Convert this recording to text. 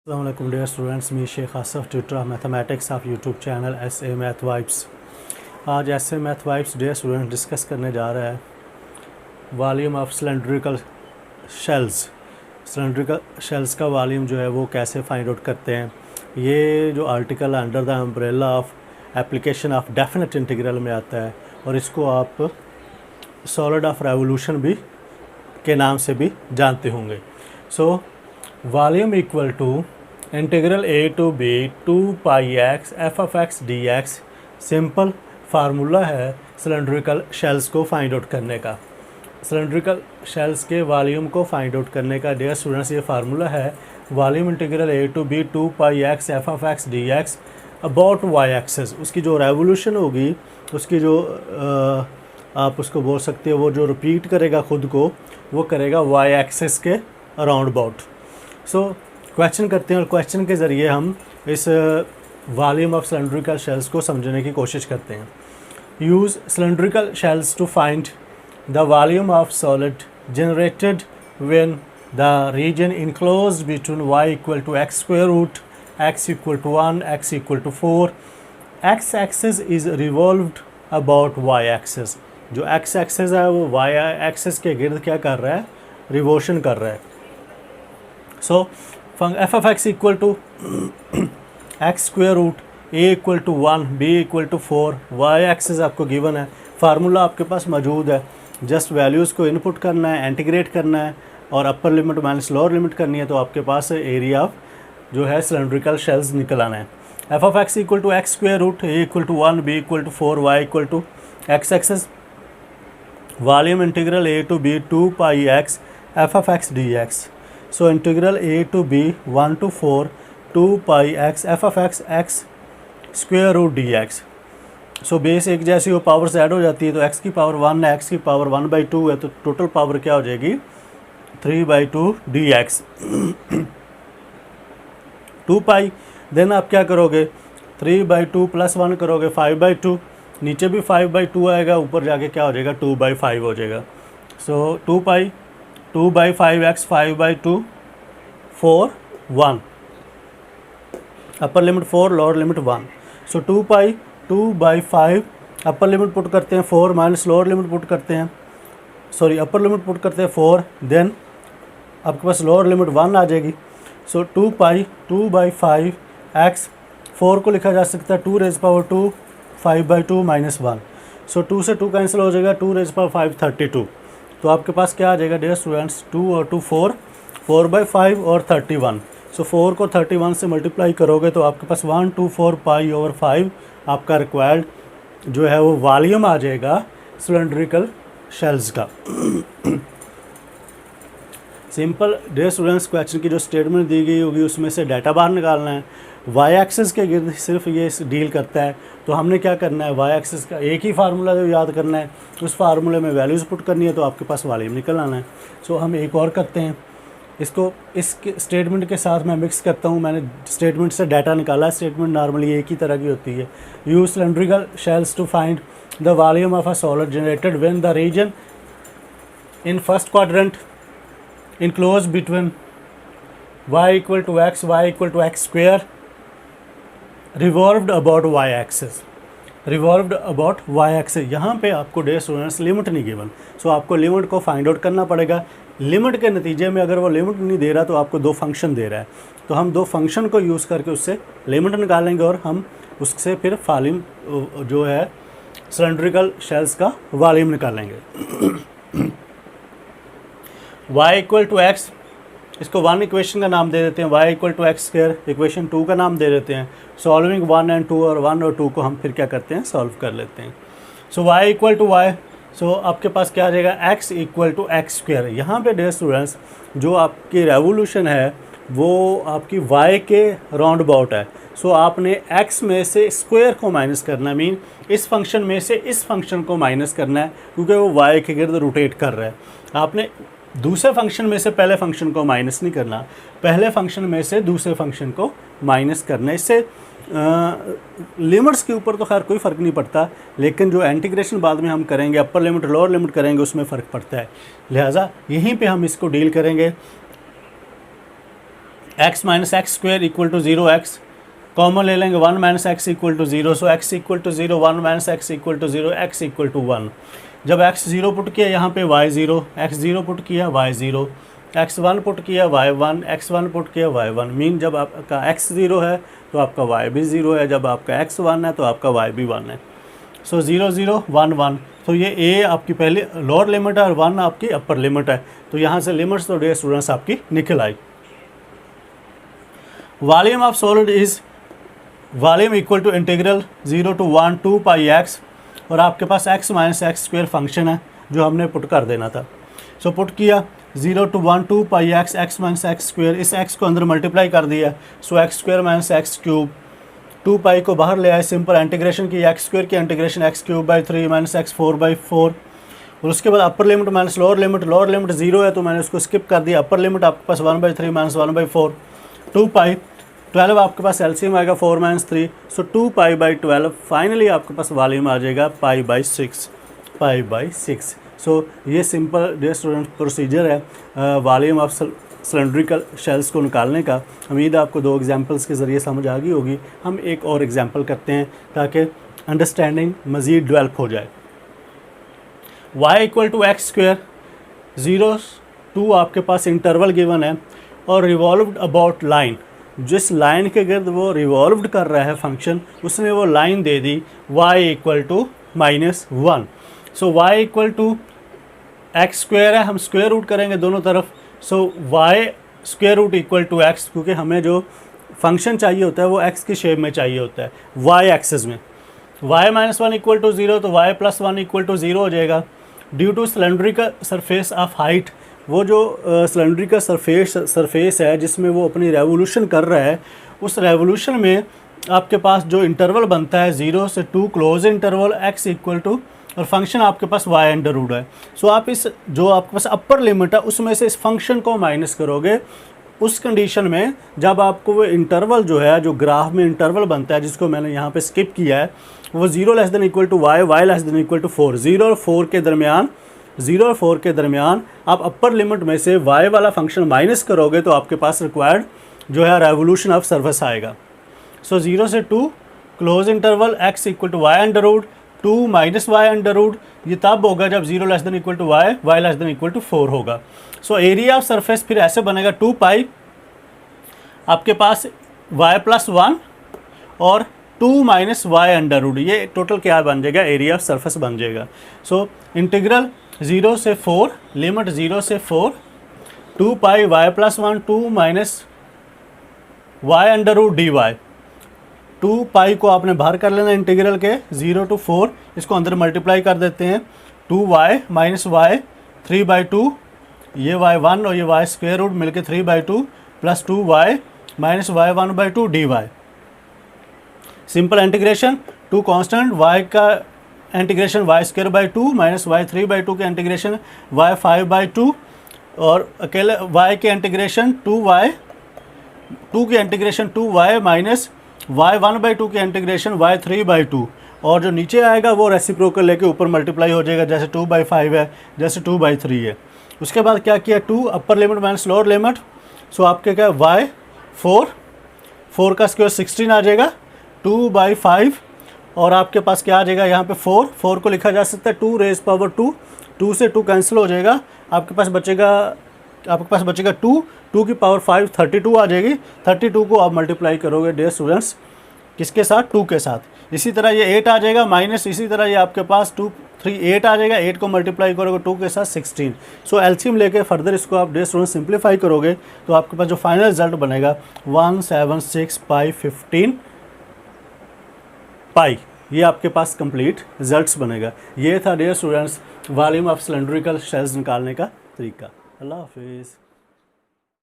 Assalamualaikum dear students, me Sheikh Asaf tutor of mathematics of YouTube channel S A math vibes. आज S A math vibes dear student discuss करने जा रहा है volume of cylindrical shells. Cylindrical shells का volume जो है वो कैसे फाइंड आउट करते हैं। ये जो article under the umbrella of application of definite integral में आता है और इसको आप सॉलिड ऑफ रेवोल्यूशन भी के नाम से भी जानते होंगे। So volume equal to integral a to b 2 pi x f of x d x. Simple formula है सिलेंड्रिकल शेल्स को फाइंड आउट करने का। सिलेंड्रिकल शेल्स के वॉल्यूम को फाइंड आउट करने का डियर स्टूडेंट्स ये फार्मूला है volume integral a to b 2 pi x f of x d x about y axis. उसकी जो रेवोल्यूशन होगी उसकी जो आप उसको बोल सकते हो वो जो रिपीट करेगा खुद को वो करेगा वाई एक्सेस के अराउंड अबाउट। सो क्वेश्चन करते हैं और क्वेश्चन के ज़रिए हम इस वॉल्यूम ऑफ सिलेंड्रिकल शेल्स को समझने की कोशिश करते हैं। Use cylindrical shells to find the volume of solid generated when the region enclosed between y equal to x square root x equal to 1 x equal to 4। x axis is revolved about y axis. जो x axis है वो y axis के गिर्द क्या कर रहा है, revolution कर रहा है। So F of x equal to x square root A equal to 1 B equal to 4। Y axis आपको गिवन है, फार्मूला आपके पास मौजूद है, जस्ट वैल्यूज़ को इनपुट करना है, इंटीग्रेट करना है और अपर लिमिट माइनस लोअर लिमिट करनी है तो आपके पास एरिया ऑफ जो है सिलेंड्रिकल शेल्स निकल आना है। F of x equal to x square root A equal to 1 B equal to 4 y equal to x axis. Volume integral a to b 2 pi x f of x d x. So integral a to b 1 to 4 2 pi x f of x x square root d x. So base एक जैसी वो power से add हो जाती है तो x की power 1 है, एक्स की पावर 1/2 है तो टोटल पावर क्या हो जाएगी 3/2 डी एक्स 2 पाई। देन आप क्या करोगे 3/2 + 1 करोगे 5/2, नीचे भी 5/2 आएगा, ऊपर जाके क्या हो जाएगा 2/5 हो जाएगा। सो 2 पाई 2/5 x 5/2 4 1 upper limit 4 lower limit 1। सो 2 पाई 2/5 अपर लिमिट पुट करते हैं 4 माइनस लोअर लिमिट पुट करते हैं, सॉरी अपर लिमिट पुट करते हैं 4, देन आपके पास लोअर लिमिट 1 आ जाएगी। सो 2 पाई 2/5 x 4 को लिखा जा सकता है 2^2 5/2 - 1। सो 2 से 2 कैंसिल हो जाएगा 2^5 32। तो आपके पास क्या आ जाएगा डियर स्टूडेंट्स 2 और 2 4 4/5 और 31। सो 4 को 31 से मल्टीप्लाई करोगे तो आपके पास 124 π/5 आपका रिक्वायर्ड जो है वो वॉल्यूम आ जाएगा सिलेंड्रिकल शेल्स का। सिंपल डियर स्टूडेंट्स क्वेश्चन की जो स्टेटमेंट दी गई होगी उसमें से डाटा बाहर निकालना है। वाई एक्सिस के गिर्द सिर्फ ये डील करता है तो हमने क्या करना है वाई एक्सिस का एक ही फार्मूला जो याद करना है, उस फार्मूले में वैल्यूज़ पुट करनी है तो आपके पास वॉल्यूम निकल आना है। सो हम एक और करते हैं, इसको इस स्टेटमेंट के साथ मैं मिक्स करता हूँ। मैंने स्टेटमेंट से डाटा निकाला है, स्टेटमेंट नॉर्मली एक ही तरह की होती है। Use cylindrical shells to find the volume of a solid generated when the region in first quadrant enclose between y equal to x y equal to x square revolved about y axis. Revolved about y axis यहाँ पे आपको dear students limit नहीं given, so आपको limit को find out करना पड़ेगा। Limit के नतीजे में अगर वो लिमिट नहीं दे रहा तो आपको दो फंक्शन दे रहा है, तो हम दो फंक्शन को यूज़ करके उससे लिमिट निकालेंगे और हम उससे फिर वॉल्यूम जो है सिलेंड्रिकल शेल्स का वॉल्यूम निकालेंगे। y इक्वल टू एक्स, इसको 1 इक्वेशन का नाम दे देते हैं, y equal to x square equation 2 का नाम दे देते हैं। सॉल्विंग 1 और 2 और 1 और 2 को हम फिर क्या करते हैं सॉल्व कर लेते हैं। So y equal to y, so आपके पास क्या आ जाएगा x equal to x square. यहाँ पे डियर स्टूडेंट्स जो आपकी रेवोल्यूशन है वो आपकी y के राउंड अबाउट है। सो आपने x में से स्क्वायर को माइनस करना है, मीन इस फंक्शन में से इस फंक्शन को माइनस करना है क्योंकि वो y के गिर्द रोटेट कर रहा है। आपने दूसरे फंक्शन में से पहले फंक्शन को माइनस नहीं करना, पहले फंक्शन में से दूसरे फंक्शन को माइनस करना। इससे लिमिट्स के ऊपर तो खैर कोई फ़र्क नहीं पड़ता, लेकिन जो इंटीग्रेशन बाद में हम करेंगे अपर लिमिट लोअर लिमिट करेंगे उसमें फ़र्क पड़ता है। लिहाजा यहीं पे हम इसको डील करेंगे। x minus x square equal to 0, x common ले लेंगे 1 minus x equal to 0, so x equal to 0, 1 minus x equal to 0, x equal to 1। जब x 0 पुट किया यहाँ पे y 0, x 0 पुट किया y 0, x 1 पुट किया y 1, x 1 put किया y 1। Mean जब आपका x 0 है तो आपका y भी 0 है, जब आपका x 1 है तो आपका y भी 1 है। सो 0 0 1 1, तो ये a आपकी पहली लोअर लिमिट है और 1 आपकी अपर लिमिट है। तो यहाँ से लिमिट्स तो डियर स्टूडेंट्स आपकी निकल आई। Volume of solid is volume equal to integral 0 to 1 2 pi x, और आपके पास x minus x square function है जो हमने पुट कर देना था। सो पुट किया 0 to 1 2 pi x minus x square, इस x को अंदर मल्टीप्लाई कर दिया, so X square minus X cube, 2 pi को बाहर ले आए, सिंपल इंटीग्रेशन की एक्स स्क्वेयर की integration X cube by 3 minus X 4/4। और उसके बाद upper limit minus lower limit 0 है तो मैंने उसको स्किप कर दिया, अपर लिमिट आपके पास 1/3 माइनस 1/4, 2 पाई 12 आपके पास एलसीएम आएगा 4 minus 3, so 2 pi by 12। Finally आपके पास वॉल्यूम आ जाएगा पाई बाई 6। सो ये सिंपल डियर स्टूडेंट प्रोसीजर है वॉल्यूम ऑफ सिलेंड्रिकल शेल्स को निकालने का। उम्मीद है आपको 2 एग्जांपल्स के ज़रिए समझ आ गई होगी। हम एक और एग्जांपल करते हैं ताकि अंडरस्टैंडिंग मज़ीद डेवलप हो जाए। y equal to x square 0 2 आपके पास इंटरवल गिवन है और रिवॉल्व्ड अबाउट लाइन, जिस लाइन के गिर्द वो रिवॉल्व्ड कर रहा है फंक्शन, उसने वो लाइन दे दी y equal to -1। So y equal to x square है, हम स्क्वेयर रूट करेंगे दोनों तरफ, so y square root equal to x, क्योंकि हमें जो फंक्शन चाहिए होता है वो x की शेप में चाहिए होता है y एक्सिस में। y माइनस 1 इक्वल टू 0 तो y प्लस 1 इक्वल टू 0 हो जाएगा। Due to cylindrical surface of height, वो जो सिलेंड्रिकल सरफेस है जिसमें वो अपनी रेवोल्यूशन कर रहा है, उस रेवोल्यूशन में आपके पास जो इंटरवल बनता है 0 से 2 close interval x equal to, और फंक्शन आपके पास y अंडर रूट है। सो आप इस जो आपके पास अपर लिमिट है उसमें से इस फंक्शन को माइनस करोगे। उस कंडीशन में जब आपको वो इंटरवल जो है, जो ग्राफ में इंटरवल बनता है जिसको मैंने यहाँ पे स्किप किया है, वो 0 less than equal to y less than equal to 4, 0 और 4 के दरमियान आप अपर लिमिट में से y वाला फंक्शन माइनस करोगे तो आपके पास रिक्वायर्ड जो है रेवोल्यूशन ऑफ सरफेस आएगा। सो 0 से 2 close interval x equal to y under root 2 minus y under root, ये तब होगा जब 0 less than equal to y less than equal to 4 होगा। सो एरिया ऑफ सरफेस फिर ऐसे बनेगा 2 पाई आपके पास y प्लस 1 और 2 माइनस y अंडर रूट, ये टोटल क्या बन जाएगा, एरिया ऑफ सरफेस बन जाएगा। सो इंटीग्रल 0 से 4, लिमिट 0 से 4 2 pi y plus 1 2 minus y under root dy, 2 pi को आपने बाहर कर लेना इंटीग्रल के 0 to 4, इसको अंदर मल्टीप्लाई कर देते हैं 2y माइनस y 3/2, ये y 1 और ये y स्क्वेयर रूट मिलके 3/2 plus 2y minus y 1/2 dy। Simple integration 2 constant, y का integration y square by 2 minus y 3/2 के इंटीग्रेशन y 5/2, और अकेले y के इंटीग्रेशन 2 की इंटीग्रेशन 2y माइनस y 1/2 के इंटीग्रेशन y 3/2, और जो नीचे आएगा वो रेसिप्रोकल लेके ऊपर मल्टीप्लाई हो जाएगा, जैसे 2/5 है, जैसे 2/3 है। उसके बाद क्या किया, 2 upper limit minus lower limit, so आपके क्या y 4 का स्क्वायर 16 आ जाएगा 2/5, और आपके पास क्या आ जाएगा यहाँ पे 4 को लिखा जा सकता है 2 रेज पावर 2 से 2 कैंसिल हो जाएगा, आपके पास बचेगा 2 की पावर 5 32 आ जाएगी। 32 को आप मल्टीप्लाई करोगे डियर स्टूडेंट्स किसके साथ, 2 के साथ। इसी तरह ये 8 आ जाएगा माइनस, इसी तरह ये आपके पास 2 3 8 आ जाएगा, 8 को मल्टीप्लाई करोगे 2 के साथ 16। सो एलसीएम लेके फर्दर इसको आप डियर स्टूडेंट्स सिंप्लीफाई करोगे तो आपके पास जो फाइनल रिजल्ट बनेगा 176 पाई 15 पाई, ये आपके पास कंप्लीट रिजल्ट्स बनेगा। ये था dear students volume of cylindrical shells निकालने का तरीका। अल्लाह हाफिज़।